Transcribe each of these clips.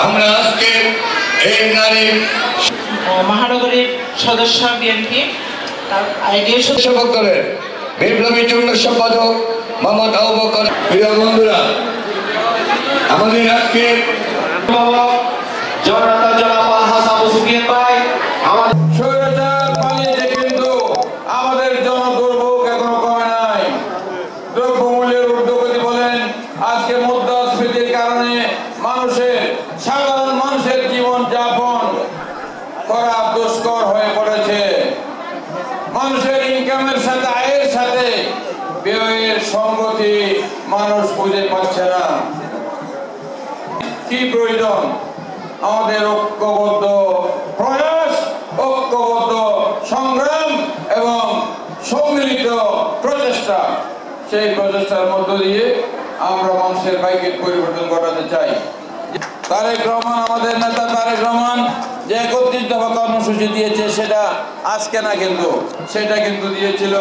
আমরা আজকে এই নারী মহানগরীর সদস্য বিএনপি তার আইডিয়া সেবক দলের বিপ্লবী যুগ্ম সম্পাদক মোহাম্মদ আবু বকর। প্রিয় বন্ধুরা, আমাদের আজকে আমাদের জনদুর্ভোগ এখনো কমে নাই। দ্রব্যমূল্যের ঊর্ধ্বগতি বলেন, আজকে মুদ্রাস্ফীতির কারণে সাধারণ মানুষের জীবন যাপন করা দুষ্কর হয়ে পড়েছে। মানুষের ইনকামের সাথে আয়ের সাথে ব্যয়ের সঙ্গতি মানুষ খুঁজে পাচ্ছে না। কি প্রয়োজন? আমাদের ঐক্যবদ্ধ প্রয়াস, ঐক্যবদ্ধ সংগ্রাম এবং সম্মিলিত প্রচেষ্টা। সেই প্রচেষ্টার মধ্য দিয়ে আমরা মানুষের ভাগ্যের পরিবর্তন ঘটাতে চাই। তারেক রহমান, আমাদের নেতা তারেক রহমান যে 31 দফা কর্মসূচি দিয়েছে, সেটা আজকে না, কিন্তু সেটা কিন্তু দিয়েছিল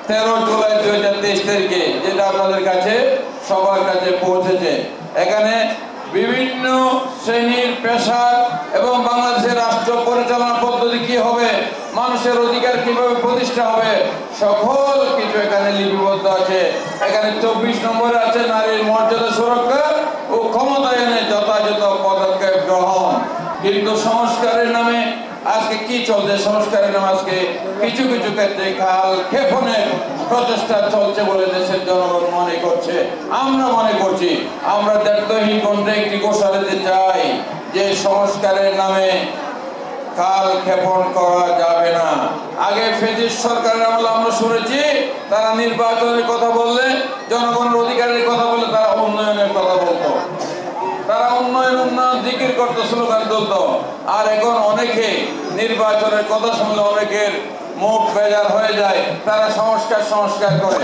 13 জুলাই 2023 তারিখে, যেটা আপনাদের কাছে সবার কাছে পৌঁছেছে। এখানে বিভিন্ন শ্রেণীর পেশার এবং বাংলাদেশের রাষ্ট্র পরিচালনা পদ্ধতি কি হবে, মানুষের অধিকার কিভাবে প্রতিষ্ঠা হবে, সকল কিছু এখানে লিপিবদ্ধ আছে। এখানে 24 নম্বরে আছে নারীর মর্যাদা সুরক্ষা ও ক্ষমতায়নে যথাযথ পদক্ষেপ গ্রহণ। কিন্তু সংস্কারের নামে আজকে কি চলছে? সংস্কারের নামে আজকে কিছু কিছু ক্ষেত্রে খাল ক্ষেপণের প্রচেষ্টা চলছে বলে দেশের জনগণ মনে করছে, আমরা মনে করছি। আমরা দায়িত্বহীন কণ্ঠে একটি ঘোষণা দিতে চাই যে সংস্কারের নামে খাল ক্ষেপণ করা যাবে না। আগে ফেজিস সরকারের আমলে আমরা শুনেছি, তারা নির্বাচনের কথা বললে, জনগণের অধিকারের কথা বললে তারা উন্নয়নের কথা বলতো, তারা উন্নয়ন জিকির করতো, স্লোগান তুলতো। আর এখন অনেকে নির্বাচনের কথা শুনলে অনেকের মুখ বেজার হয়ে যায়, তারা সংস্কার করে।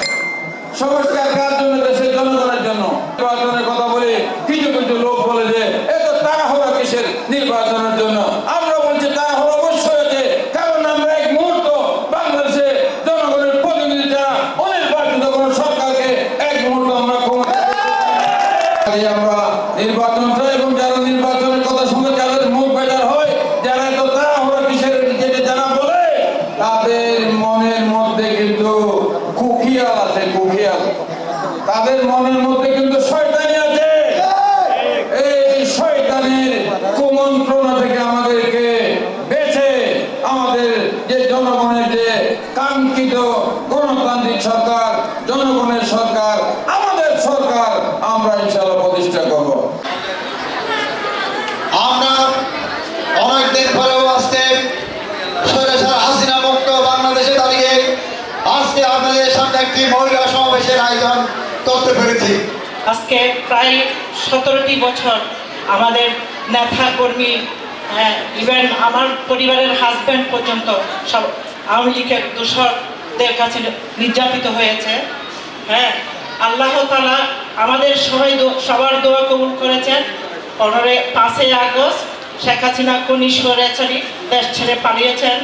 সংস্কার কার জন্য? দেশের জনগণের জন্য। নির্বাচনের কথা বলে কিছু কিছু লোক বলে যে এত তাড়াহুড়া কিসের নির্বাচনের জন্য। আমরা বলছি তাড়াহুড়া অবশ্যই আছে, কারণ আমরা এক মুহূর্ত বাংলাদেশে জনগণের প্রতিনিধি যারা অনির্বাচিত কোন সরকারকে এক মুহূর্ত আমরা ক্ষমতা আমরা নির্বাচন চাই। এবং যারা নির্বাচনের কথা শুনে যাদের মুখ বেজার হয়, যারা এত তাড়াহুড়া কিসের যেটা যারা বলে, তাদের মনের মধ্যে কিন্তু কুখিয়াল আছে, কুখিয়াল। তাদের মনের মধ্যে কিন্তু শয়তানি আছে। এই শয়তানের কুমন্ত্রণা থেকে আমাদেরকে বেঁচে আমাদের যে জনগণের যে কাঙ্ক্ষিত গণতান্ত্রিক সরকার, জনগণের সরকার, আমাদের সরকার, আমরা ইনশাআল্লাহ প্রতিষ্ঠা করব। আমরা অনেকদিন পরেও আজকে স্বৈরাচার হাসিনা মুক্ত বাংলাদেশে দাঁড়িয়ে আজকে আপনাদের সামনে একটি মহিলা সমাবেশের আয়োজন করতে পেরেছি। আজকে প্রায় 17টি বছর আমাদের নেতা কর্মী, ইভেন আমার পরিবারের হাজব্যান্ড পর্যন্ত সব আওয়ামী লীগের দোষরদের কাছে নির্যাতিত হয়েছে। হ্যাঁ, আল্লাহ তাআলা আমাদের সবার দোয়া কবুল করেছেন। 5ই আগস্ট শেখ হাসিনা খুনি স্বৈরাচারী দেশ ছেড়ে পালিয়েছেন।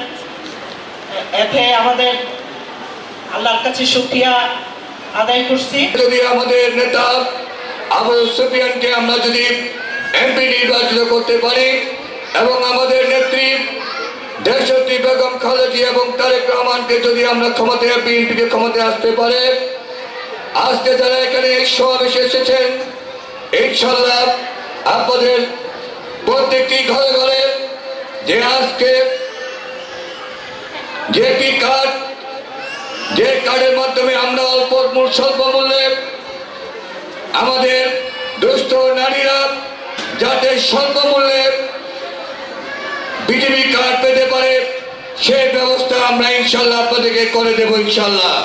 এতে আমাদের আল্লাহর কাছে শুকরিয়া আদায় করছি। যদি আমাদের নেতা আবু সুফিয়ানকে আমরা যদি এমপি নির্বাচিত করতে পারি এবং আমাদের নেত্রী দেশনেত্রী বেগম খালেদা এবং তারেক রহমানকে যদি আমরা ক্ষমতায়, বিএনপিকে ক্ষমতায় আসতে পারে, আজকে যারা এখানে সমাবেশে এসেছেন, ইনশাআল্লাহ আপনাদের প্রত্যেকটি ঘরে ঘরে যে আজকে যে কি কার্ড, যে কার্ডের মাধ্যমে আমরা স্বল্প মূল্যে আমাদের দুস্থ নারীরা যাতে স্বল্প মূল্যে বিজেপি কার্ড পেতে পারে, সেই ব্যবস্থা আমরা ইনশাআল্লাহ আপনাদেরকে করে দেবো ইনশাআল্লাহ।